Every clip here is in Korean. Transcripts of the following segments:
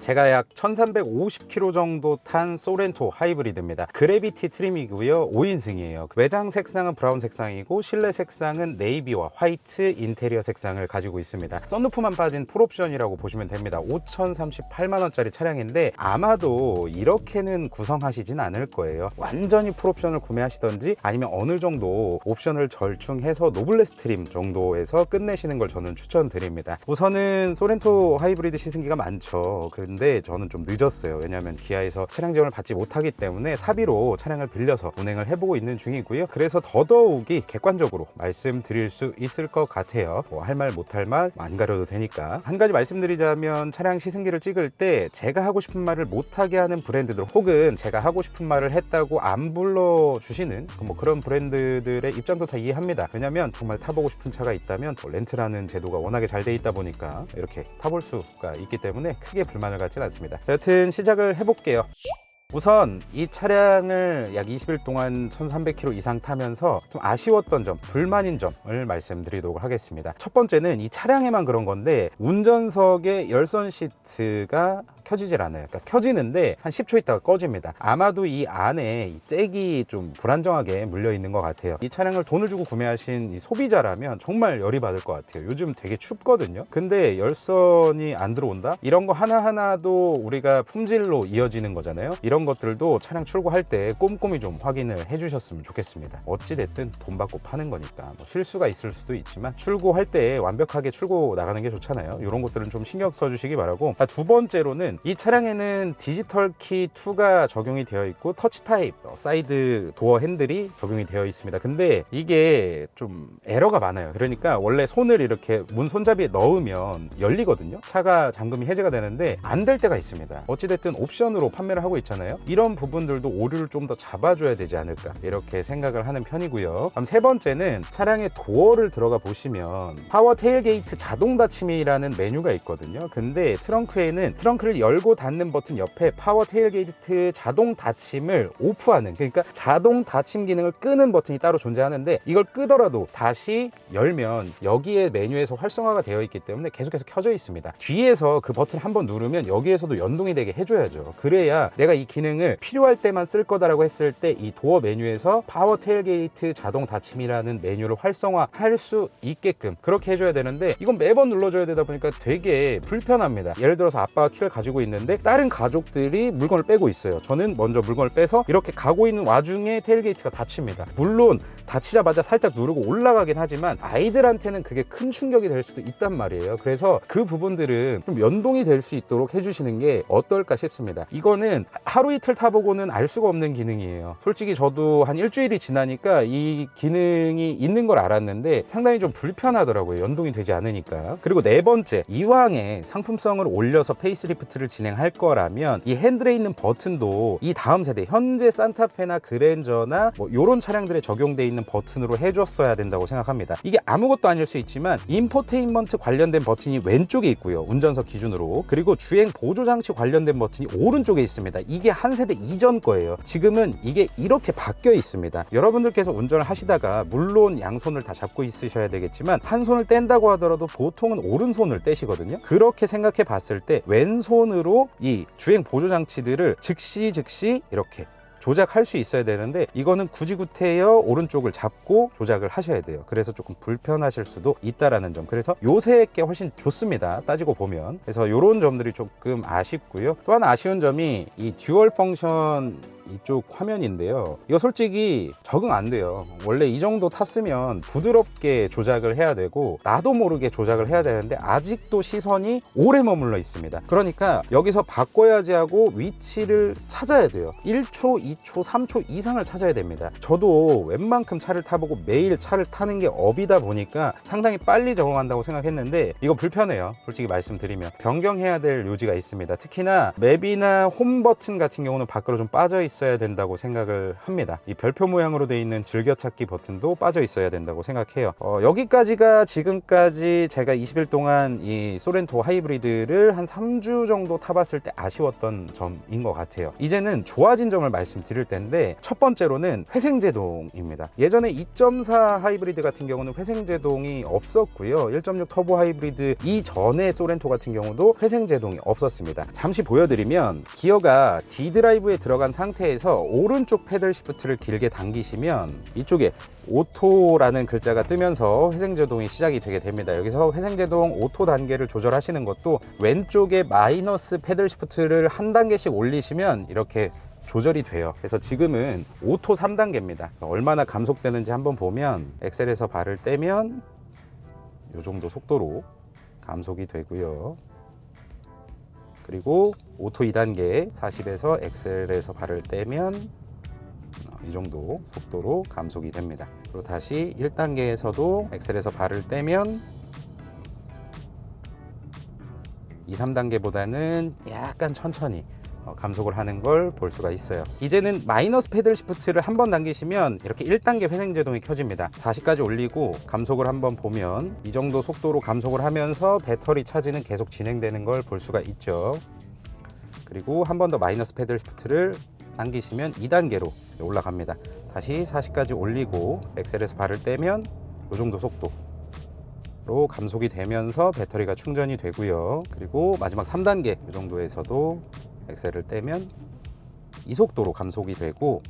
제가 약 1350km 정도 탄 소렌토 하이브리드입니다. 그래비티 트림이고요. 5인승이에요. 외장 색상은 브라운 색상이고 실내 색상은 네이비와 화이트 인테리어 색상을 가지고 있습니다. 썬루프만 빠진 풀옵션이라고 보시면 됩니다. 5,038만원짜리 차량인데 아마도 이렇게는 구성하시진 않을 거예요. 완전히 풀옵션을 구매하시던지 아니면 어느 정도 옵션을 절충해서 노블레스 트림 정도에서 끝내시는 걸 저는 추천드립니다. 우선은 소렌토 하이브리드 시승기가 많죠. 근데 저는 좀 늦었어요. 왜냐하면 기아에서 차량 지원을 받지 못하기 때문에 사비로 차량을 빌려서 운행을 해보고 있는 중이고요. 그래서 더더욱이 객관적으로 말씀드릴 수 있을 것 같아요. 할 말 못할 말 안 가려도 되니까. 한 가지 말씀드리자면 차량 시승기를 찍을 때 제가 하고 싶은 말을 못하게 하는 브랜드들 혹은 제가 하고 싶은 말을 했다고 안 불러주시는 뭐 그런 브랜드들의 입장도 다 이해합니다. 왜냐면 정말 타보고 싶은 차가 있다면 렌트라는 제도가 워낙에 잘 돼 있다 보니까 이렇게 타볼 수가 있기 때문에 크게 불만을 갖진 않습니다. 여튼 시작을 해볼게요. 우선 이 차량을 약 20일 동안 1300km 이상 타면서 좀 아쉬웠던 점, 불만인 점을 말씀드리도록 하겠습니다. 첫 번째는 이 차량에만 그런 건데 운전석의 열선 시트가 켜지질 않아요. 그러니까 켜지는데 한 10초 있다가 꺼집니다. 아마도 이 안에 이 잭이 좀 불안정하게 물려 있는 것 같아요. 이 차량을 돈을 주고 구매하신 이 소비자라면 정말 열이 받을 것 같아요. 요즘 되게 춥거든요. 근데 열선이 안 들어온다? 이런 거 하나하나도 우리가 품질로 이어지는 거잖아요. 이런 것들도 차량 출고할 때 꼼꼼히 좀 확인을 해주셨으면 좋겠습니다. 어찌됐든 돈 받고 파는 거니까 뭐 실수가 있을 수도 있지만 출고할 때 완벽하게 출고 나가는 게 좋잖아요. 이런 것들은 좀 신경 써주시기 바라고. 두 번째로는 이 차량에는 디지털 키 2가 적용이 되어 있고 터치 타입 사이드 도어 핸들이 적용이 되어 있습니다. 근데 이게 좀 에러가 많아요. 그러니까 원래 손을 이렇게 문 손잡이에 넣으면 열리거든요. 차가 잠금이 해제가 되는데 안 될 때가 있습니다. 어찌됐든 옵션으로 판매를 하고 있잖아요. 이런 부분들도 오류를 좀 더 잡아줘야 되지 않을까 이렇게 생각을 하는 편이고요. 그럼 세 번째는 차량의 도어를 들어가 보시면 파워 테일게이트 자동 닫힘이라는 메뉴가 있거든요. 근데 트렁크에는 트렁크를 열고 닫는 버튼 옆에 파워 테일게이트 자동 닫힘을 오프하는, 그러니까 자동 닫힘 기능을 끄는 버튼이 따로 존재하는데 이걸 끄더라도 다시 열면 여기에 메뉴에서 활성화가 되어 있기 때문에 계속해서 켜져 있습니다. 뒤에서 그 버튼 한번 누르면 여기에서도 연동이 되게 해줘야죠. 그래야 내가 이 기능을 필요할 때만 쓸 거다라고 했을 때 이 도어 메뉴에서 파워 테일게이트 자동 닫힘이라는 메뉴를 활성화할 수 있게끔 그렇게 해줘야 되는데 이건 매번 눌러줘야 되다 보니까 되게 불편합니다. 예를 들어서 아빠가 키를 가지고 있는데 다른 가족들이 물건을 빼고 있어요. 저는 먼저 물건을 빼서 이렇게 가고 있는 와중에 테일게이트가 닫힙니다. 물론 닫히자마자 살짝 누르고 올라가긴 하지만 아이들한테는 그게 큰 충격이 될 수도 있단 말이에요. 그래서 그 부분들은 좀 연동이 될 수 있도록 해주시는 게 어떨까 싶습니다. 이거는 하루 이틀 타보고는 알 수가 없는 기능이에요. 솔직히 저도 한 일주일이 지나니까 이 기능이 있는 걸 알았는데 상당히 좀 불편하더라고요. 연동이 되지 않으니까. 그리고 네 번째, 이왕에 상품성을 올려서 페이스리프트를 진행할 거라면 이 핸들에 있는 버튼도 이 다음 세대 현재 산타페나 그랜저나 뭐 이런 차량들에 적용되어 있는 버튼으로 해줬어야 된다고 생각합니다. 이게 아무것도 아닐 수 있지만 인포테인먼트 관련된 버튼이 왼쪽에 있고요. 운전석 기준으로. 그리고 주행 보조장치 관련된 버튼이 오른쪽에 있습니다. 이게 한 세대 이전 거예요. 지금은 이게 이렇게 바뀌어 있습니다. 여러분들께서 운전을 하시다가 물론 양손을 다 잡고 있으셔야 되겠지만 한 손을 뗀다고 하더라도 보통은 오른손을 떼시거든요. 그렇게 생각해 봤을 때 왼손으로 이 주행 보조장치들을 즉시 이렇게 조작할 수 있어야 되는데 이거는 구지구태여 오른쪽을 잡고 조작을 하셔야 돼요. 그래서 조금 불편하실 수도 있다라는 점. 그래서 요새 게 훨씬 좋습니다. 따지고 보면. 그래서 이런 점들이 조금 아쉽고요. 또 하나 아쉬운 점이 이 듀얼 펑션 이쪽 화면인데요. 이거 솔직히 적응 안 돼요. 원래 이 정도 탔으면 부드럽게 조작을 해야 되고 나도 모르게 조작을 해야 되는데 아직도 시선이 오래 머물러 있습니다. 그러니까 여기서 바꿔야지 하고 위치를 찾아야 돼요. 1초, 2초, 3초 이상을 찾아야 됩니다. 저도 웬만큼 차를 타보고 매일 차를 타는 게 업이다 보니까 상당히 빨리 적응한다고 생각했는데 이거 불편해요. 솔직히 말씀드리면 변경해야 될 요지가 있습니다. 특히나 맵이나 홈 버튼 같은 경우는 밖으로 좀 빠져 있어요. 있어야 된다고 생각을 합니다. 이 별표 모양으로 되어 있는 즐겨찾기 버튼도 빠져 있어야 된다고 생각해요. 여기까지가 지금까지 제가 20일 동안 이 소렌토 하이브리드를 한 3주 정도 타봤을 때 아쉬웠던 점인 것 같아요. 이제는 좋아진 점을 말씀드릴 텐데, 첫 번째로는 회생제동입니다. 예전에 2.4 하이브리드 같은 경우는 회생제동이 없었고요. 1.6 터보 하이브리드 이전의 소렌토 같은 경우도 회생제동이 없었습니다. 잠시 보여드리면, 기어가 D드라이브에 들어간 상태에서 오른쪽 패들 시프트를 길게 당기시면 이쪽에 오토라는 글자가 뜨면서 회생제동이 시작이 되게 됩니다. 여기서 회생제동 오토 단계를 조절하시는 것도 왼쪽에 마이너스 패들 시프트를 한 단계씩 올리시면 이렇게 조절이 돼요. 그래서 지금은 오토 3단계입니다. 얼마나 감속되는지 한번 보면, 엑셀에서 발을 떼면 이 정도 속도로 감속이 되고요. 그리고 오토 2단계 40에서 엑셀에서 발을 떼면 이 정도 속도로 감속이 됩니다. 그리고 다시 1단계에서도 엑셀에서 발을 떼면 2, 3단계보다는 약간 천천히 감속을 하는 걸 볼 수가 있어요. 이제는 마이너스 패들 시프트를 한번 당기시면 이렇게 1단계 회생제동이 켜집니다. 40까지 올리고 감속을 한번 보면 이 정도 속도로 감속을 하면서 배터리 차지는 계속 진행되는 걸 볼 수가 있죠. 그리고 한 번 더 마이너스 패들 시프트를 당기시면 2단계로 올라갑니다. 다시 40까지 올리고 엑셀에서 발을 떼면 이 정도 속도로 감속이 되면서 배터리가 충전이 되고요. 그리고 마지막 3단계 이 정도에서도 엑셀을 떼면 이 속도로 감속이 되고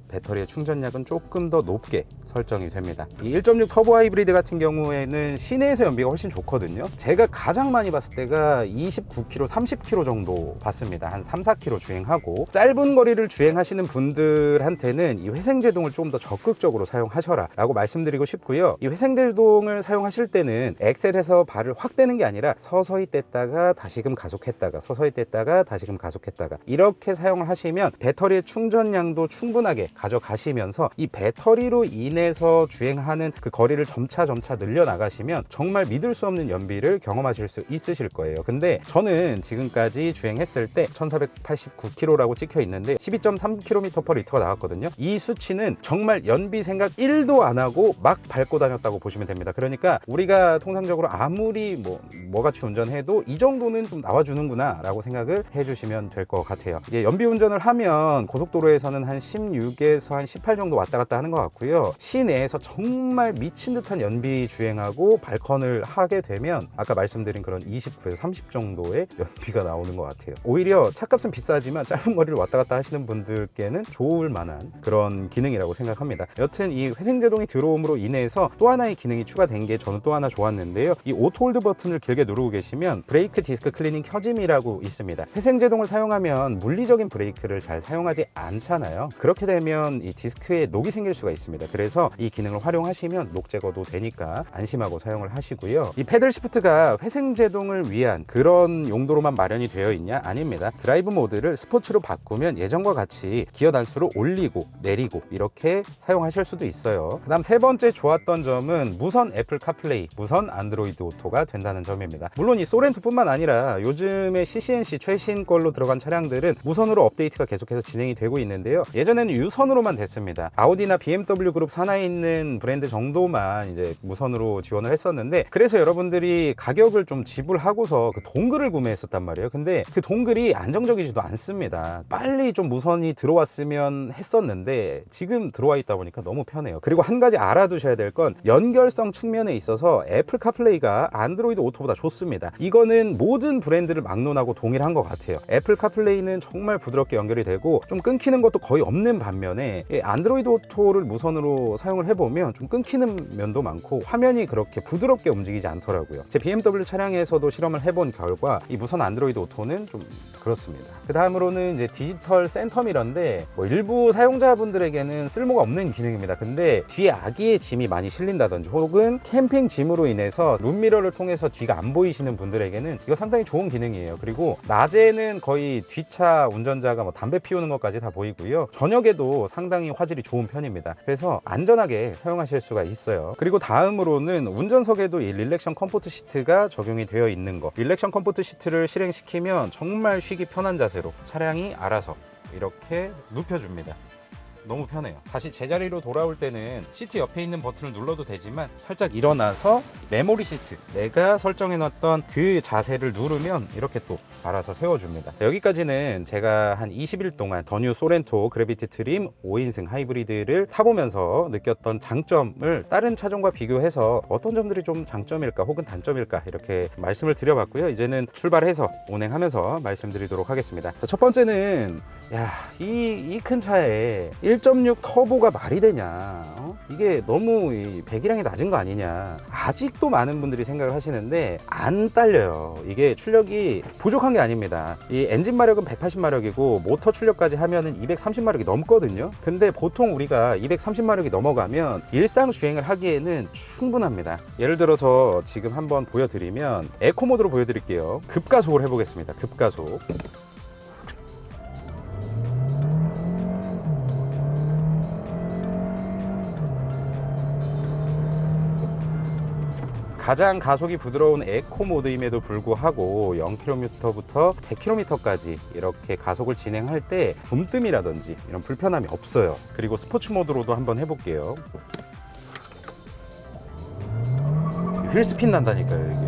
배터리의 충전량은 조금 더 높게 설정이 됩니다. 이 1.6 터보 하이브리드 같은 경우에는 시내에서 연비가 훨씬 좋거든요. 제가 가장 많이 봤을 때가 29km, 30km 정도 봤습니다. 한 3, 4km 주행하고, 짧은 거리를 주행하시는 분들한테는 이 회생제동을 조금 더 적극적으로 사용하셔라 라고 말씀드리고 싶고요. 이 회생제동을 사용하실 때는 엑셀에서 발을 확 떼는 게 아니라 서서히 뗐다가 다시금 가속했다가 서서히 뗐다가 다시금 가속했다가 이렇게 사용을 하시면 배터리의 충전량도 충분하게 가져가시면서 이 배터리로 인해서 주행하는 그 거리를 점차 늘려나가시면 정말 믿을 수 없는 연비를 경험하실 수 있으실 거예요. 근데 저는 지금까지 주행했을 때 1489km라고 찍혀 있는데 12.3km/L가 나왔거든요. 이 수치는 정말 연비 생각 1도 안 하고 막 밟고 다녔다고 보시면 됩니다. 그러니까 우리가 통상적으로 아무리 뭐같이 운전해도 이 정도는 좀 나와주는구나 라고 생각을 해주시면 될 것 같아요. 이게 연비 운전을 하면 고속도로에서는 한 16에서 한 18 정도 왔다 갔다 하는 것 같고요. 시내에서 정말 미친 듯한 연비 주행하고 발컨을 하게 되면 아까 말씀드린 그런 29에서 30 정도의 연비가 나오는 것 같아요. 오히려 차값은 비싸지만 짧은 거리를 왔다 갔다 하시는 분들께는 좋을 만한 그런 기능이라고 생각합니다. 여튼 이 회생제동이 들어옴으로 인해서 또 하나의 기능이 추가된 게 저는 또 하나 좋았는데요. 이 오토 홀드 버튼을 길게 누르고 계시면 브레이크 디스크 클리닝 켜짐이라고 있습니다. 회생제동을 사용하면 물리적인 브레이크를 잘 사용하지 않잖아요. 그렇게 되면 이 디스크에 녹이 생길 수가 있습니다. 그래서 이 기능을 활용하시면 녹 제거도 되니까 안심하고 사용을 하시고요. 이 패들 시프트가 회생제동을 위한 그런 용도로만 마련이 되어 있냐? 아닙니다. 드라이브 모드를 스포츠로 바꾸면 예전과 같이 기어 단수를 올리고 내리고 이렇게 사용하실 수도 있어요. 그 다음 세 번째 좋았던 점은 무선 애플 카플레이, 무선 안드로이드 오토가 된다는 점입니다. 물론 이 소렌토뿐만 아니라 요즘에 CCNC 최신 걸로 들어간 차량들은 무선으로 업데이트가 계속해서 진행이 되고 있는데요. 예전에는 유선으로만 됐습니다. 아우디나 BMW 그룹 산하에 있는 브랜드 정도만 이제 무선으로 지원을 했었는데, 그래서 여러분들이 가격을 좀 지불하고서 그 동글을 구매했었단 말이에요. 근데 그 동글이 안정적이지도 않습니다. 빨리 좀 무선이 들어왔으면 했었는데 지금 들어와 있다 보니까 너무 편해요. 그리고 한 가지 알아두셔야 될 건 연결성 측면에 있어서 애플 카플레이가 안드로이드 오토보다 좋습니다. 이거는 모든 브랜드를 막론하고 동일한 것 같아요. 애플 카플레이는 정말 부드럽게 연결이 되고 좀 끊기는 것도 거의 없는 반면에 안드로이드 오토를 무선으로 사용을 해보면 좀 끊기는 면도 많고 화면이 그렇게 부드럽게 움직이지 않더라고요. 제 BMW 차량에서도 실험을 해본 결과 이 무선 안드로이드 오토는 좀 그렇습니다. 그 다음으로는 이제 디지털 센터미러인데 일부 사용자분들에게는 쓸모가 없는 기능입니다. 근데 뒤에 아기의 짐이 많이 실린다든지 혹은 캠핑 짐으로 인해서 룸미러를 통해서 뒤가 안 보이시는 분들에게는 이거 상당히 좋은 기능이에요. 그리고 낮에는 거의 뒷차 운전자가 담배 피우는 것까지 다 보이고요. 저녁에도 상당히 화질이 좋은 편입니다. 그래서 안전하게 사용하실 수가 있어요. 그리고 다음으로는 운전석에도 이 릴렉션 컴포트 시트가 적용이 되어 있는 거. 릴렉션 컴포트 시트를 실행시키면 정말 쉬기 편한 자세로 차량이 알아서 이렇게 눕혀줍니다. 너무 편해요. 다시 제자리로 돌아올 때는 시트 옆에 있는 버튼을 눌러도 되지만 살짝 일어나서 메모리 시트, 내가 설정해놨던 그 자세를 누르면 이렇게 또 알아서 세워줍니다. 여기까지는 제가 한 20일 동안 더 뉴 소렌토 그래비티 트림 5인승 하이브리드를 타보면서 느꼈던 장점을 다른 차종과 비교해서 어떤 점들이 좀 장점일까 혹은 단점일까 이렇게 말씀을 드려봤고요. 이제는 출발해서 운행하면서 말씀드리도록 하겠습니다. 자, 첫 번째는 이 큰 차에 1.6 터보가 말이 되냐, 이게 너무 배기량이 낮은 거 아니냐, 아직도 많은 분들이 생각을 하시는데 안 딸려요. 이게 출력이 부족한 게 아닙니다. 이 엔진 마력은 180마력이고 모터 출력까지 하면은 230마력이 넘거든요. 근데 보통 우리가 230마력이 넘어가면 일상 주행을 하기에는 충분합니다. 예를 들어서 지금 한번 보여드리면 에코 모드로 보여드릴게요. 급가속을 해보겠습니다. 급가속. 가장 가속이 부드러운 에코 모드임에도 불구하고 0km부터 100km까지 이렇게 가속을 진행할 때 굼뜸이라든지 이런 불편함이 없어요. 그리고 스포츠 모드로도 한번 해볼게요. 휠 스핀 난다니까요, 이게.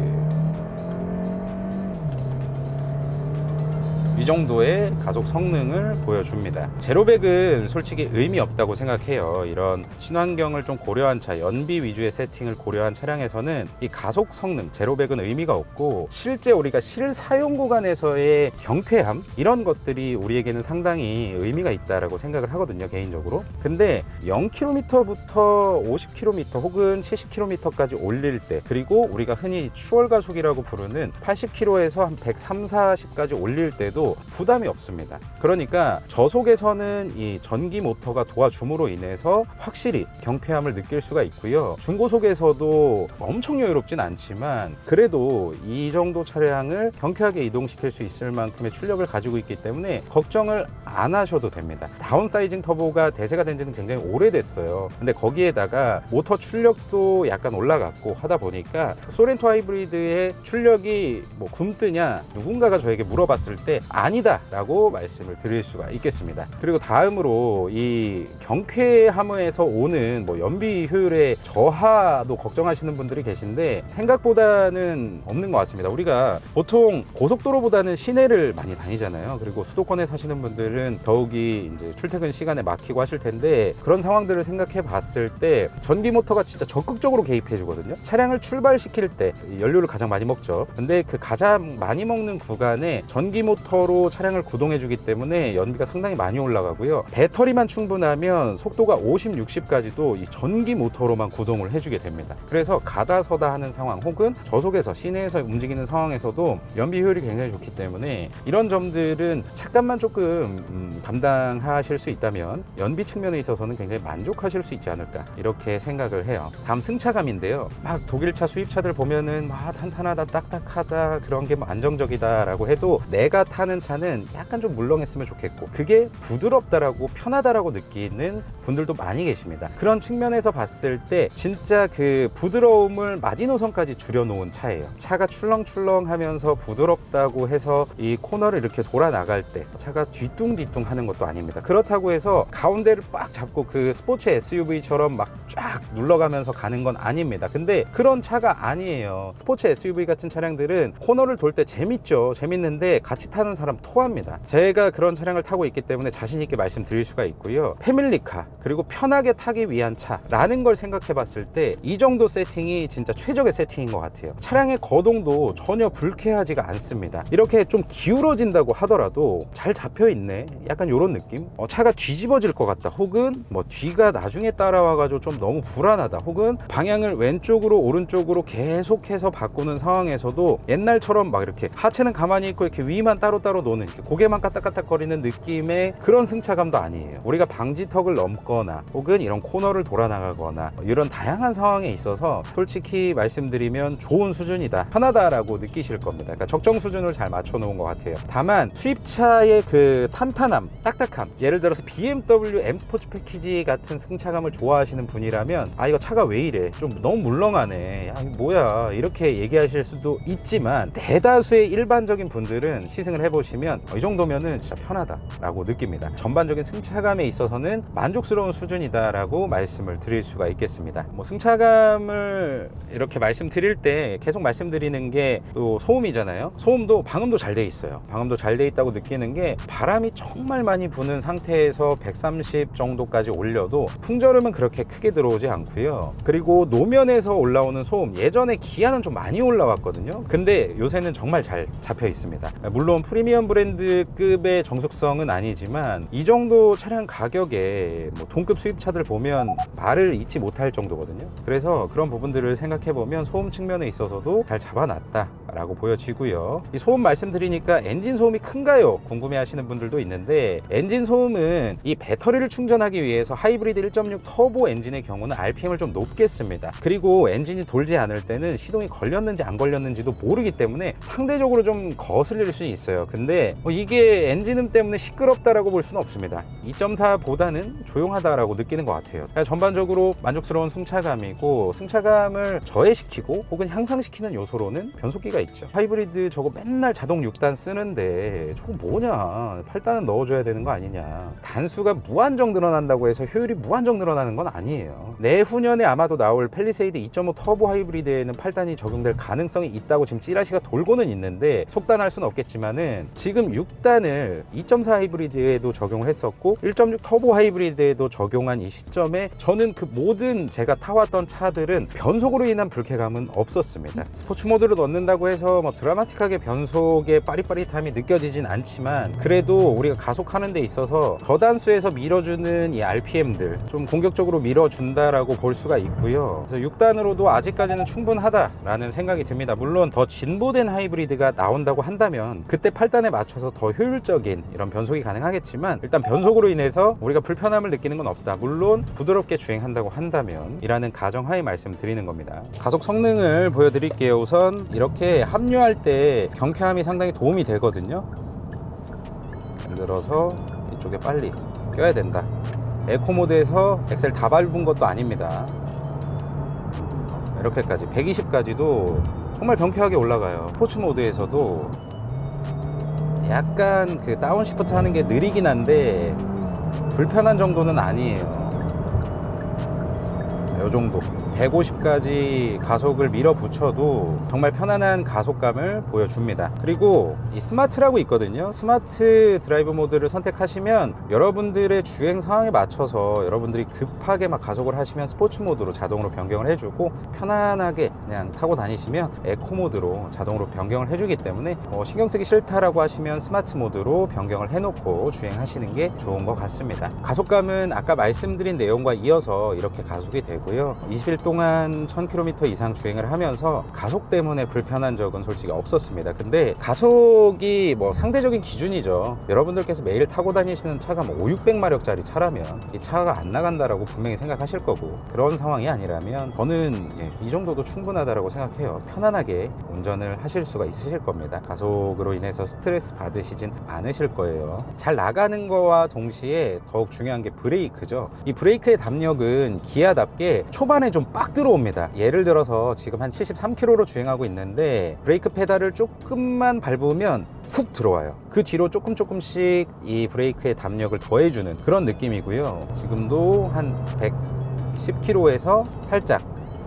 이 정도의 가속 성능을 보여줍니다. 제로백은 솔직히 의미 없다고 생각해요. 이런 친환경을 좀 고려한 차, 연비 위주의 세팅을 고려한 차량에서는 이 가속 성능, 제로백은 의미가 없고 실제 우리가 실사용 구간에서의 경쾌함, 이런 것들이 우리에게는 상당히 의미가 있다고 생각을 하거든요, 개인적으로. 근데 0km부터 50km 혹은 70km까지 올릴 때, 그리고 우리가 흔히 추월 가속이라고 부르는 80km에서 한 130, 40까지 올릴 때도 부담이 없습니다. 그러니까 저속에서는 이 전기 모터가 도와줌으로 인해서 확실히 경쾌함을 느낄 수가 있고요. 중고속에서도 엄청 여유롭진 않지만 그래도 이 정도 차량을 경쾌하게 이동시킬 수 있을 만큼의 출력을 가지고 있기 때문에 걱정을 안 하셔도 됩니다. 다운사이징 터보가 대세가 된 지는 굉장히 오래됐어요. 근데 거기에다가 모터 출력도 약간 올라갔고 하다 보니까 소렌토 하이브리드의 출력이 뭐 굼뜨냐, 누군가가 저에게 물어봤을 때 아니다 라고 말씀을 드릴 수가 있겠습니다. 그리고 다음으로 이 경쾌함에서 오는 뭐 연비 효율의 저하도 걱정하시는 분들이 계신데 생각보다는 없는 것 같습니다. 우리가 보통 고속도로보다는 시내를 많이 다니잖아요. 그리고 수도권에 사시는 분들은 더욱이 이제 출퇴근 시간에 막히고 하실 텐데 그런 상황들을 생각해 봤을 때 전기 모터가 진짜 적극적으로 개입해 주거든요. 차량을 출발시킬 때 연료를 가장 많이 먹죠. 근데 그 가장 많이 먹는 구간에 전기 모터로 차량을 구동해 주기 때문에 연비가 상당히 많이 올라가고요. 배터리만 충분하면 속도가 50, 60까지도 이 전기 모터로만 구동을 해주게 됩니다. 그래서 가다 서다 하는 상황 혹은 저속에서 시내에서 움직이는 상황에서도 연비 효율이 굉장히 좋기 때문에 이런 점들은 잠깐만 조금 감당하실 수 있다면 연비 측면에 있어서는 굉장히 만족하실 수 있지 않을까 이렇게 생각을 해요. 다음 승차감인데요. 막 독일차 수입차들 보면은 탄탄하다, 딱딱하다, 그런 게 뭐 안정적이다라고 해도 내가 타는 차는 약간 좀 물렁했으면 좋겠고 그게 부드럽다라고 편하다라고 느끼는 분들도 많이 계십니다. 그런 측면에서 봤을 때 진짜 그 부드러움을 마지노선까지 줄여놓은 차예요. 차가 출렁출렁하면서 부드럽다고 해서 이 코너를 이렇게 돌아 나갈 때 차가 뒤뚱뒤뚱 하는 것도 아닙니다. 그렇다고 해서 가운데를 빡 잡고 그 스포츠 SUV처럼 막 쫙 눌러가면서 가는 건 아닙니다. 근데 그런 차가 아니에요. 스포츠 SUV 같은 차량들은 코너를 돌 때 재밌죠. 재밌는데 같이 타는 사람 토합니다. 제가 그런 차량을 타고 있기 때문에 자신 있게 말씀드릴 수가 있고요. 패밀리카 그리고 편하게 타기 위한 차라는 걸 생각해 봤을 때 이 정도 세팅이 진짜 최적의 세팅인 것 같아요. 차량의 거동도 전혀 불쾌하지가 않습니다. 이렇게 좀 기울어진다고 하더라도 잘 잡혀 있네, 약간 이런 느낌. 차가 뒤집어질 것 같다, 혹은 뭐 뒤가 나중에 따라와 가지고 좀 너무 불안하다, 혹은 방향을 왼쪽으로 오른쪽으로 계속해서 바꾸는 상황에서도 옛날처럼 막 이렇게 하체는 가만히 있고 이렇게 위만 따로따로 노는, 이렇게 고개만 까딱까딱거리는 느낌의 그런 승차감도 아니에요. 우리가 방지턱을 넘거나 혹은 이런 코너를 돌아 나가거나 이런 다양한 상황에 있어서 솔직히 말씀드리면 좋은 수준이다, 편하다라고 느끼실 겁니다. 그러니까 적정 수준을 잘 맞춰 놓은 것 같아요. 다만 수입차의 그 탄탄함, 딱딱함, 예를 들어서 BMW M 스포츠 패키지 같은 승차감을 좋아하시는 분이라면 이거 차가 왜 이래, 좀 너무 물렁하네, 뭐야, 이렇게 얘기하실 수도 있지만 대다수의 일반적인 분들은 시승을 해보시면 타보시면 이 정도면은 진짜 편하다라고 느낍니다. 전반적인 승차감에 있어서는 만족스러운 수준이다라고 말씀을 드릴 수가 있겠습니다. 뭐 승차감을 이렇게 말씀드릴 때 계속 말씀드리는 게 또 소음이잖아요. 소음도 방음도 잘 돼 있어요. 방음도 잘 돼 있다고 느끼는 게 바람이 정말 많이 부는 상태에서 130 정도까지 올려도 풍절음은 그렇게 크게 들어오지 않고요. 그리고 노면에서 올라오는 소음, 예전에 기아는 좀 많이 올라왔거든요. 근데 요새는 정말 잘 잡혀 있습니다. 물론 프리미엄 브랜드급의 정숙성은 아니지만 이 정도 차량 가격에 뭐 동급 수입차들 보면 말을 잊지 못할 정도거든요. 그래서 그런 부분들을 생각해 보면 소음 측면에 있어서도 잘 잡아놨다라고 보여지고요. 이 소음 말씀드리니까 엔진 소음이 큰가요? 궁금해 하시는 분들도 있는데, 엔진 소음은 이 배터리를 충전하기 위해서 하이브리드 1.6 터보 엔진의 경우는 RPM을 좀 높게 씁니다. 그리고 엔진이 돌지 않을 때는 시동이 걸렸는지 안 걸렸는지도 모르기 때문에 상대적으로 좀 거슬릴 수 있어요. 근데 이게 엔진음 때문에 시끄럽다라고 볼 수는 없습니다. 2.4보다는 조용하다라고 느끼는 것 같아요. 전반적으로 만족스러운 승차감이고, 승차감을 저해시키고 혹은 향상시키는 요소로는 변속기가 있죠. 하이브리드 저거 맨날 자동 6단 쓰는데 저거 뭐냐, 8단은 넣어줘야 되는 거 아니냐. 단수가 무한정 늘어난다고 해서 효율이 무한정 늘어나는 건 아니에요. 내후년에 아마도 나올 팰리세이드 2.5 터보 하이브리드에는 8단이 적용될 가능성이 있다고 지금 찌라시가 돌고는 있는데, 속단할 수는 없겠지만은 지금 6단을 2.4 하이브리드에도 적용을 했었고 1.6 터보 하이브리드에도 적용한 이 시점에 저는 그 모든 제가 타왔던 차들은 변속으로 인한 불쾌감은 없었습니다. 스포츠 모드를 넣는다고 해서 뭐 드라마틱하게 변속의 빠릿빠릿함이 느껴지진 않지만, 그래도 우리가 가속하는 데 있어서 저단수에서 밀어주는 이 RPM들 좀 공격적으로 밀어준다라고 볼 수가 있고요. 그래서 6단으로도 아직까지는 충분하다라는 생각이 듭니다. 물론 더 진보된 하이브리드가 나온다고 한다면 그때 8단에 맞춰서 더 효율적인 이런 변속이 가능하겠지만, 일단 변속으로 인해서 우리가 불편함을 느끼는 건 없다. 물론 부드럽게 주행한다고 한다면 이라는 가정하에 말씀드리는 겁니다. 가속 성능을 보여드릴게요. 우선 이렇게 합류할 때 경쾌함이 상당히 도움이 되거든요. 예를 들어서 이쪽에 빨리 껴야 된다. 에코 모드에서 엑셀 다 밟은 것도 아닙니다. 이렇게까지 120까지도 정말 경쾌하게 올라가요. 스포츠 모드에서도 약간 그 다운시프트 하는 게 느리긴 한데 불편한 정도는 아니에요. 이 정도 150까지 가속을 밀어붙여도 정말 편안한 가속감을 보여줍니다. 그리고 이 스마트라고 있거든요. 스마트 드라이브 모드를 선택하시면 여러분들의 주행 상황에 맞춰서 여러분들이 급하게 막 가속을 하시면 스포츠 모드로 자동으로 변경을 해주고, 편안하게 그냥 타고 다니시면 에코 모드로 자동으로 변경을 해주기 때문에 신경 쓰기 싫다라고 하시면 스마트 모드로 변경을 해놓고 주행하시는 게 좋은 것 같습니다. 가속감은 아까 말씀드린 내용과 이어서 이렇게 가속이 되고요. 20일 동안 1000km 이상 주행을 하면서 가속 때문에 불편한 적은 솔직히 없었습니다. 근데 가속이 뭐 상대적인 기준이죠. 여러분들께서 매일 타고 다니시는 차가 뭐 5, 600마력짜리 차라면 이 차가 안 나간다라고 분명히 생각하실 거고, 그런 상황이 아니라면 저는 이 정도도 충분하다라고 생각해요. 편안하게 운전을 하실 수가 있으실 겁니다. 가속으로 인해서 스트레스 받으시진 않으실 거예요. 잘 나가는 거와 동시에 더욱 중요한 게 브레이크죠. 이 브레이크의 담력은 기아답게 초반에 좀 빡 들어옵니다. 예를 들어서 지금 한 73km로 주행하고 있는데 브레이크 페달을 조금만 밟으면 훅 들어와요. 그 뒤로 조금씩 이 브레이크의 담력을 더해주는 그런 느낌이고요. 지금도 한 110km에서 살짝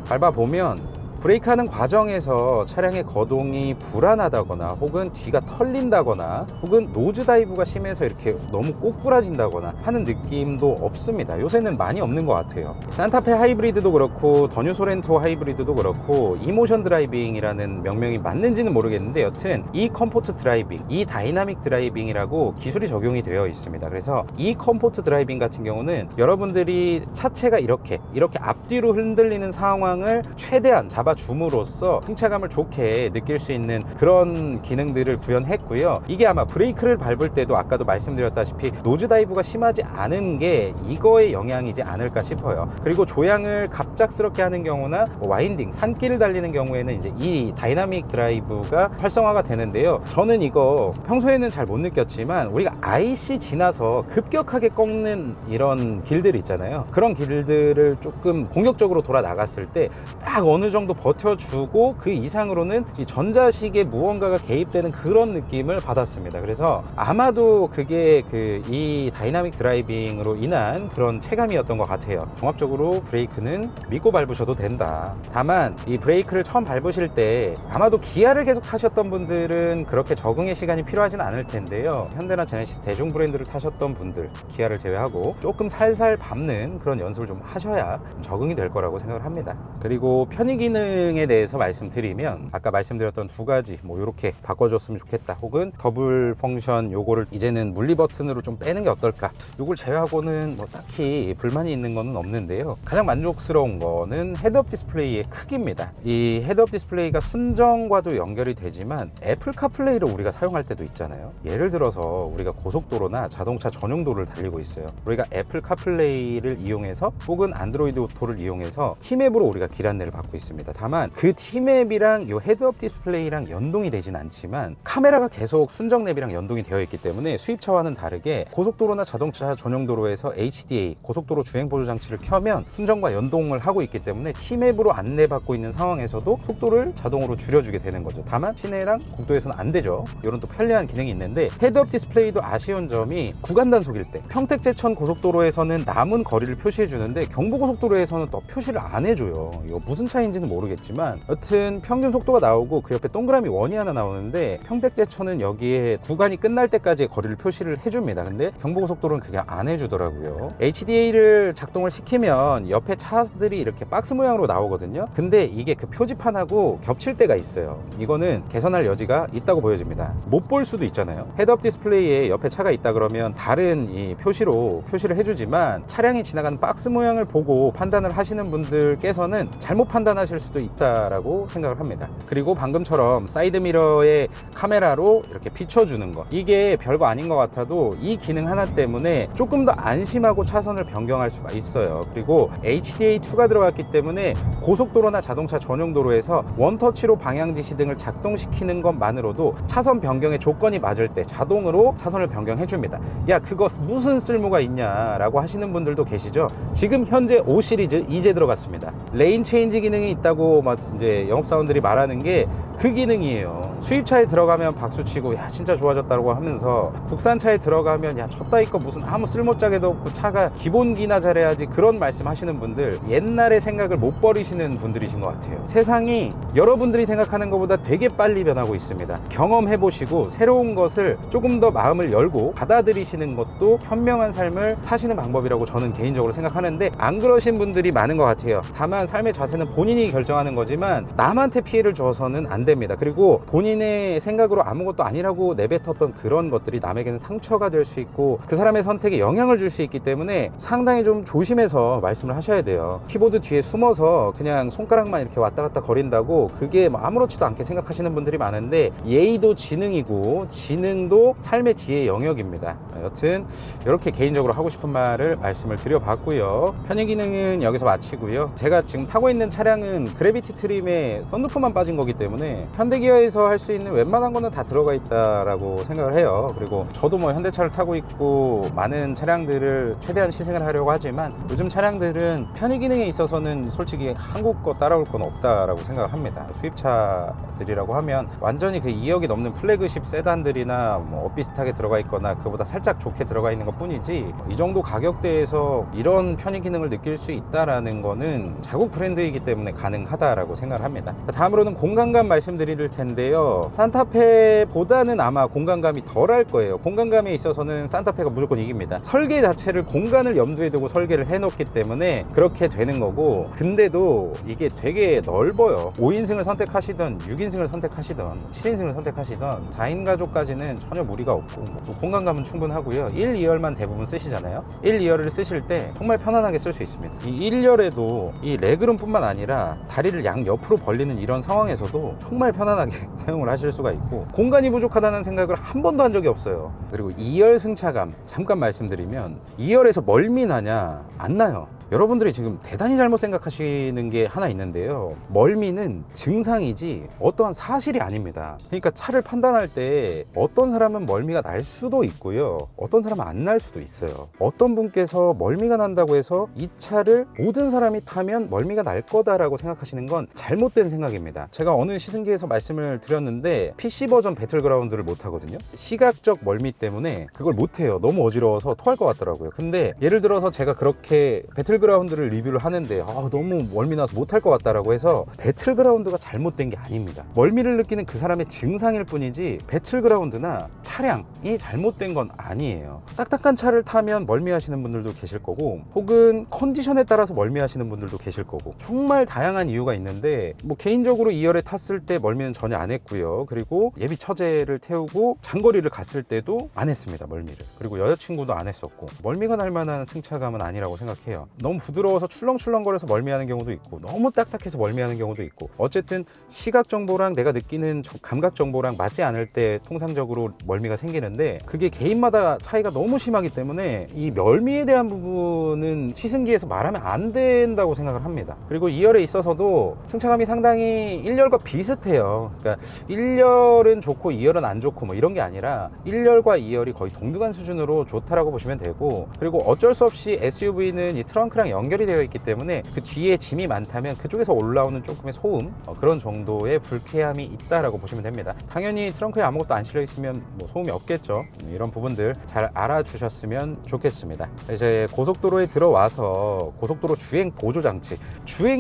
밟아보면 브레이크하는 과정에서 차량의 거동이 불안하다거나 혹은 뒤가 털린다거나 혹은 노즈 다이브가 심해서 이렇게 너무 꼬꾸라진다거나 하는 느낌도 없습니다. 요새는 많이 없는 것 같아요. 산타페 하이브리드도 그렇고 더 뉴 소렌토 하이브리드도 그렇고 이모션 드라이빙이라는 명명이 맞는지는 모르겠는데, 여튼 이 컴포트 드라이빙, 이 다이나믹 드라이빙이라고 기술이 적용이 되어 있습니다. 그래서 이 컴포트 드라이빙 같은 경우는 여러분들이 차체가 이렇게 앞뒤로 흔들리는 상황을 최대한 잡아줌으로써 승차감을 좋게 느낄 수 있는 그런 기능들을 구현했고요. 이게 아마 브레이크를 밟을 때도 아까도 말씀드렸다시피 노즈 다이브가 심하지 않은 게 이거의 영향이지 않을까 싶어요. 그리고 조향을 갑작스럽게 하는 경우나 와인딩, 산길을 달리는 경우에는 이제 이 다이나믹 드라이브가 활성화가 되는데요. 저는 이거 평소에는 잘 못 느꼈지만 우리가 IC 지나서 급격하게 꺾는 이런 길들 있잖아요. 그런 길들을 조금 공격적으로 돌아 나갔을 때 딱 어느 정도 버텨주고 그 이상으로는 이 전자식에 무언가가 개입되는 그런 느낌을 받았습니다. 그래서 아마도 그게 이 다이나믹 드라이빙으로 인한 그런 체감이었던 것 같아요. 종합적으로 브레이크는 믿고 밟으셔도 된다. 다만 이 브레이크를 처음 밟으실 때 아마도 기아를 계속 하셨던 분들은 그렇게 적응의 시간이 필요하진 않을 텐데요. 현대나 제네시스 대중 브랜드를 타셨던 분들, 기아를 제외하고 조금 살살 밟는 그런 연습을 좀 하셔야 적응이 될 거라고 생각을 합니다. 그리고 편의 기능에 대해서 말씀드리면 아까 말씀드렸던 두 가지 이렇게 바꿔줬으면 좋겠다, 혹은 더블 펑션 요거를 이제는 물리 버튼으로 좀 빼는 게 어떨까, 요걸 제외하고는 딱히 불만이 있는 거는 없는데요. 가장 만족스러운 거는 헤드업 디스플레이의 크기입니다. 이 헤드업 디스플레이가 순정과도 연결이 되지만 애플 카플레이를 우리가 사용할 때도 있잖아요. 예를 들어서 우리가 고속도로나 자동차 전용도로를 달리고 있어요. 우리가 애플 카플레이를 이용해서 혹은 안드로이드 오토를 이용해서 T맵으로 우리가 길 안내를 받고 있습니다. 다만 그 T맵이랑 이 헤드업 디스플레이랑 연동이 되진 않지만 카메라가 계속 순정 맵이랑 연동이 되어 있기 때문에 수입차와는 다르게 고속도로나 자동차 전용도로에서 HDA 고속도로 주행보조 장치를 켜면 순정과 연동을 하고 있기 때문에 T맵으로 안내받고 있는 상황에서도 속도를 자동으로 줄여주게 되는 거죠. 다만 시내랑 국도에서는 안 되죠. 이런 또 편리한 기능이 있는데, 헤드업 디스플레이도 아쉬운 점이 구간 단속일 때 평택 제천 고속도로에서는 남은 거리를 표시해 주는데 경부고속도로에서는 또 표시를 안 해줘요. 이거 무슨 차이인지는 모르겠지만 여튼 평균 속도가 나오고 그 옆에 동그라미 원이 하나 나오는데 평택 제천은 여기에 구간이 끝날 때까지의 거리를 표시를 해줍니다. 근데 경부고속도로는 그게 안 해주더라고요. HDA를 작동을 시키면 옆에 차들이 이렇게 박스 모양으로 나오거든요. 근데 이게 그 표지판하고 겹칠 때가 있어요. 이거는 개선할 여지가 있다고 보여집니다. 못 볼 수도 있잖아요. 헤드업 디스플레이에 옆에 차가 있다 그러면 다른 이 표시로 표시를 해주지만 차량이 지나가는 박스 모양을 보고 판단을 하시는 분들께서는 잘못 판단하실 수도 있다라고 생각을 합니다. 그리고 방금처럼 사이드미러의 카메라로 이렇게 비춰주는 거, 이게 별거 아닌 것 같아도 이 기능 하나 때문에 조금 더 안심하고 차선을 변경할 수가 있어요. 그리고 HDA2가 들어갔기 때문에 고속도로나 자동차 전용도로에서 원터치로 방향 지시 등을 작동시키는 것만으로도 차선 변경의 조건이 맞을 때 자동으로 차선을 변경해 줍니다. 야, 그거 무슨 쓸모가 있냐라고 하시는 분들도 계시죠. 지금 현재 5 시리즈 이제 들어갔습니다. 레인 체인지 기능이 있다고 이제 영업사원들이 말하는 게 그 기능이에요. 수입차에 들어가면 박수치고 야 진짜 좋아졌다고 하면서 국산차에 들어가면 야 저 따위 거 무슨 아무 쓸모짝에도 없고 차가 기본기나 잘해야지, 그런 말씀 하시는 분들 옛날의 생각을 못 버리시는 분들이신 것 같아요. 세상이 여러분들이 생각하는 것보다 되게 빨리 변하고 있습니다. 경험해 보시고 새로운 것을 조금 더 마음을 열고 받아들이시는 것도 현명한 삶을 사시는 방법이라고 저는 개인적으로 생각하는데, 안 그러신 분들이 많은 것 같아요. 다만 삶의 자세는 본인이 결정하는 거지만 남한테 피해를 줘서는 안 됩니다. 그리고 본인의 생각으로 아무것도 아니라고 내뱉었던 그런 것들이 남에게는 상처가 될 수 있고 그 사람의 선택에 영향을 줄 수 있기 때문에 상당히 좀 조심해서 말씀을 하셔야 돼요. 키보드 뒤에 숨어서 그냥 손가락만 이렇게 왔다 갔다 거린다고 그게 아무렇지도 않게 생각하시는 분들이 많은데, 예의도 지능이고 지능도 삶의 지혜의 영역입니다. 여튼 이렇게 개인적으로 하고 싶은 말을 말씀을 드려봤고요. 편의 기능은 여기서 마치고요. 제가 지금 타고 있는 차량은 그래비티 트림에 썬루프만 빠진 거기 때문에 현대기아에서 할 수 있는 웬만한 거는 다 들어가 있다라고 생각을 해요. 그리고 저도 현대차를 타고 있고 많은 차량들을 최대한 시승을 하려고 하지만 요즘 차량들은 편의 기능에 있어서는 솔직히 한국 거 따라올 건 없다라고 생각을 합니다. 수입차들이라고 하면 완전히 그 2억이 넘는 플래그십 세단들이나 비슷하게 들어가 있거나 그보다 살짝 좋게 들어가 있는 것 뿐이지, 이 정도 가격대에서 이런 편의 기능을 느낄 수 있다라는 거는 자국 브랜드이기 때문에 가능하다라고 생각을 합니다. 다음으로는 공간감 말씀드릴 텐데요. 산타페보다는 아마 공간감이 덜할 거예요. 공간감에 있어서는 산타페가 무조건 이깁니다. 설계 자체를 공간을 염두에 두고 설계를 해놓기 때문에 그렇게 되는 거고, 근데도 이게 되게 넓어요. 5인승을 선택하시던 6인승을 선택하시던 7인승을 선택하시던 4인 가족까지는 전혀 무리가 없고 공간감은 충분하고요. 1, 2열만 대부분 쓰시잖아요. 1, 2열을 쓰실 때 정말 편안하게 쓸 수 있습니다. 이 1열에도 이 레그룸 뿐만 아니라 다리를 양 옆으로 벌리는 이런 상황에서도 정말 편안하게 사용을 하실 수가 있고, 공간이 부족하다는 생각을 한 번도 한 적이 없어요. 그리고 2열 승차감 잠깐 말씀드리면, 2열에서 멀미 나냐? 안 나요. 여러분들이 지금 대단히 잘못 생각하시는 게 하나 있는데요. 멀미는 증상이지 어떠한 사실이 아닙니다. 그러니까 차를 판단할 때 어떤 사람은 멀미가 날 수도 있고요. 어떤 사람은 안 날 수도 있어요. 어떤 분께서 멀미가 난다고 해서 이 차를 모든 사람이 타면 멀미가 날 거다라고 생각하시는 건 잘못된 생각입니다. 제가 어느 시승기에서 말씀을 드렸는데 PC 버전 배틀그라운드를 못 하거든요. 시각적 멀미 때문에 그걸 못 해요. 너무 어지러워서 토할 것 같더라고요. 근데 예를 들어서 제가 그렇게 배틀그라운드를 리뷰를 하는데 너무 멀미 나서 못 할 것 같다라고 해서 배틀그라운드가 잘못된 게 아닙니다. 멀미를 느끼는 그 사람의 증상일 뿐이지 배틀그라운드나 차량이 잘못된 건 아니에요. 딱딱한 차를 타면 멀미하시는 분들도 계실 거고, 혹은 컨디션에 따라서 멀미하시는 분들도 계실 거고, 정말 다양한 이유가 있는데 개인적으로 2열에 탔을 때 멀미는 전혀 안 했고요. 그리고 예비 처제를 태우고 장거리를 갔을 때도 안 했습니다, 멀미를. 그리고 여자친구도 안 했었고, 멀미가 날 만한 승차감은 아니라고 생각해요. 너무 부드러워서 출렁출렁거려서 멀미하는 경우도 있고, 너무 딱딱해서 멀미하는 경우도 있고, 어쨌든 시각 정보랑 내가 느끼는 감각 정보랑 맞지 않을 때 통상적으로 멀미가 생기는데, 그게 개인마다 차이가 너무 심하기 때문에 이 멀미에 대한 부분은 시승기에서 말하면 안 된다고 생각을 합니다. 그리고 2열에 있어서도 승차감이 상당히 1열과 비슷해요. 그러니까 1열은 좋고 2열은 안 좋고 이런 게 아니라 1열과 2열이 거의 동등한 수준으로 좋다라고 보시면 되고, 그리고 어쩔 수 없이 SUV는 이 트렁크랑 연결이 되어 있기 때문에 그 뒤에 짐이 많다면 그쪽에서 올라오는 조금의 소음, 그런 정도의 불쾌함이 있다라고 보시면 됩니다. 당연히 트렁크에 아무것도 안 실려 있으면 소음이 없겠죠. 이런 부분들 잘 알아주셨으면 좋겠습니다. 이제 고속도로에 들어와서 고속도로 주행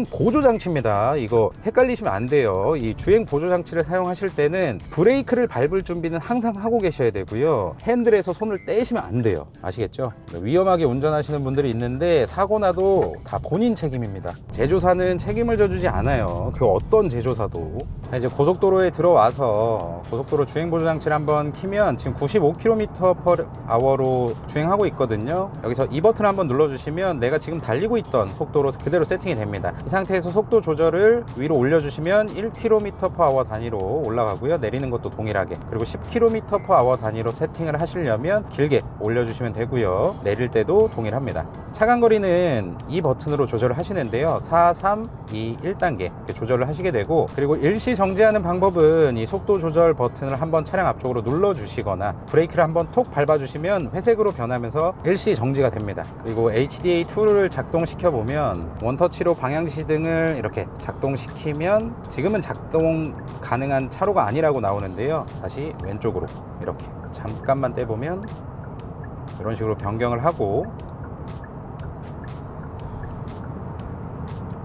보조장치입니다. 이거 헷갈리시면 안 돼요. 이 주행 보조장치를 사용하실 때는 브레이크를 밟을 준비는 항상 하고 계셔야 되고요. 핸들에서 손을 떼시면 안 돼요. 아시겠죠? 위험하게 운전하시는 분들이 있는데 사고 나도 다 본인 책임입니다. 제조사는 책임을 져주지 않아요. 그 어떤 제조사도. 이제 고속도로에 들어와서 고속도로 주행 보조장치를 한번 키면 지금 95km/h로 주행하고 있거든요. 여기서 이 버튼을 한번 눌러주시면 내가 지금 달리고 있던 속도로 그대로 세팅이 됩니다. 이 상태에서 속도 조절을 위로 올려주시면 1km/h 단위로 올라가고요. 내리는 것도 동일하게. 그리고 10km/h 단위로 세팅을 하시려면 길게 올려주시면 되고요. 내릴 때도 동일합니다. 차간거리는 이 버튼으로 조절을 하시는데요. 4, 3, 2, 1단계 이렇게 조절을 하시게 되고, 그리고 일시 정지하는 방법은 이 속도 조절 버튼을 한번 차량 앞쪽으로 눌러주시거나 브레이크를 한번 톡 밟아주시면 회색으로 변하면서 일시 정지가 됩니다. 그리고 HDA2를 작동시켜 보면 원터치로 방향지시등을 이렇게 작동시키면 지금은 작동 가능한 차로가 아니라고 나오는데요. 다시 왼쪽으로 이렇게 잠깐만 떼보면 이런 식으로 변경을 하고,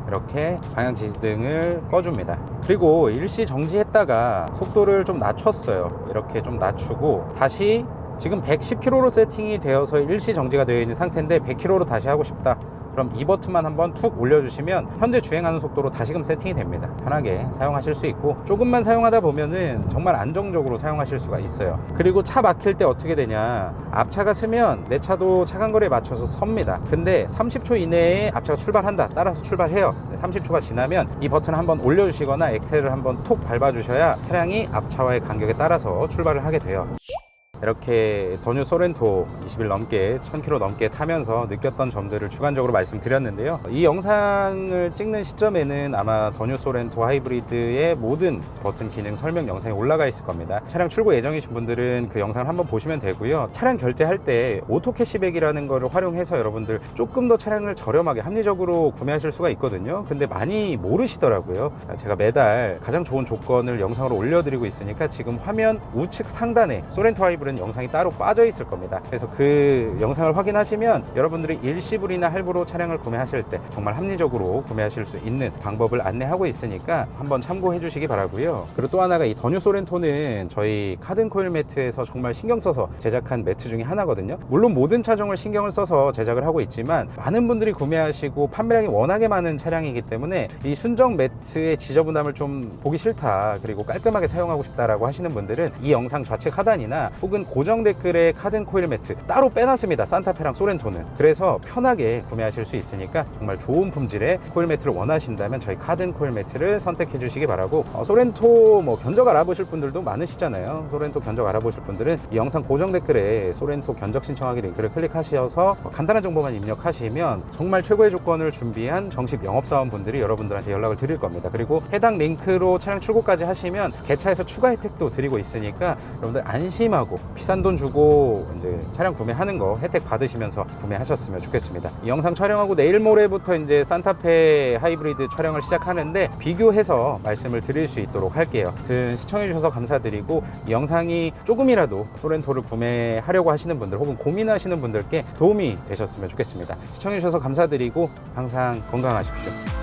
이렇게 방향지시등을 꺼줍니다. 그리고 일시 정지했다가 속도를 좀 낮췄어요. 이렇게 좀 낮추고 다시 지금 110km로 세팅이 되어서 일시 정지가 되어 있는 상태인데 100km로 다시 하고 싶다. 그럼 이 버튼만 한번 툭 올려주시면 현재 주행하는 속도로 다시금 세팅이 됩니다. 편하게 사용하실 수 있고, 조금만 사용하다 보면은 정말 안정적으로 사용하실 수가 있어요. 그리고 차 막힐 때 어떻게 되냐, 앞차가 서면 내 차도 차간거리에 맞춰서 섭니다. 근데 30초 이내에 앞차가 출발한다, 따라서 출발해요. 30초가 지나면 이 버튼을 한번 올려주시거나 엑셀을 한번 톡 밟아주셔야 차량이 앞차와의 간격에 따라서 출발을 하게 돼요. 이렇게 더뉴 소렌토 20일 넘게 1000km 넘게 타면서 느꼈던 점들을 주관적으로 말씀드렸는데요. 이 영상을 찍는 시점에는 아마 더뉴 소렌토 하이브리드의 모든 버튼 기능 설명 영상이 올라가 있을 겁니다. 차량 출고 예정이신 분들은 그 영상을 한번 보시면 되고요. 차량 결제할 때 오토 캐시백이라는 거를 활용해서 여러분들 조금 더 차량을 저렴하게 합리적으로 구매하실 수가 있거든요. 근데 많이 모르시더라고요. 제가 매달 가장 좋은 조건을 영상으로 올려드리고 있으니까 지금 화면 우측 상단에 소렌토 하이브리드 영상이 따로 빠져 있을 겁니다. 그래서 그 영상을 확인하시면 여러분들이 일시불이나 할부로 차량을 구매하실 때 정말 합리적으로 구매하실 수 있는 방법을 안내하고 있으니까 한번 참고해 주시기 바라고요. 그리고 또 하나가 이 더뉴 소렌토는 저희 카든코일 매트에서 정말 신경 써서 제작한 매트 중에 하나거든요. 물론 모든 차종을 신경을 써서 제작을 하고 있지만 많은 분들이 구매하시고 판매량이 워낙에 많은 차량이기 때문에 이 순정 매트의 지저분함을 좀 보기 싫다, 그리고 깔끔하게 사용하고 싶다라고 하시는 분들은 이 영상 좌측 하단이나 혹은 혹은 고정 댓글에 카든 코일 매트 따로 빼놨습니다. 산타페랑 소렌토는. 그래서 편하게 구매하실 수 있으니까 정말 좋은 품질의 코일 매트를 원하신다면 저희 카든 코일 매트를 선택해 주시기 바라고, 소렌토 뭐 견적 알아보실 분들도 많으시잖아요. 소렌토 견적 알아보실 분들은 이 영상 고정 댓글에 소렌토 견적 신청하기 링크를 클릭하셔서 간단한 정보만 입력하시면 정말 최고의 조건을 준비한 정식 영업사원분들이 여러분들한테 연락을 드릴 겁니다. 그리고 해당 링크로 차량 출고까지 하시면 개차에서 추가 혜택도 드리고 있으니까 여러분들 안심하고 비싼 돈 주고 이제 차량 구매하는 거 혜택 받으시면서 구매하셨으면 좋겠습니다. 이 영상 촬영하고 내일 모레부터 이제 산타페 하이브리드 촬영을 시작하는데 비교해서 말씀을 드릴 수 있도록 할게요. 아무튼 시청해 주셔서 감사드리고, 이 영상이 조금이라도 소렌토를 구매하려고 하시는 분들 혹은 고민하시는 분들께 도움이 되셨으면 좋겠습니다. 시청해 주셔서 감사드리고 항상 건강하십시오.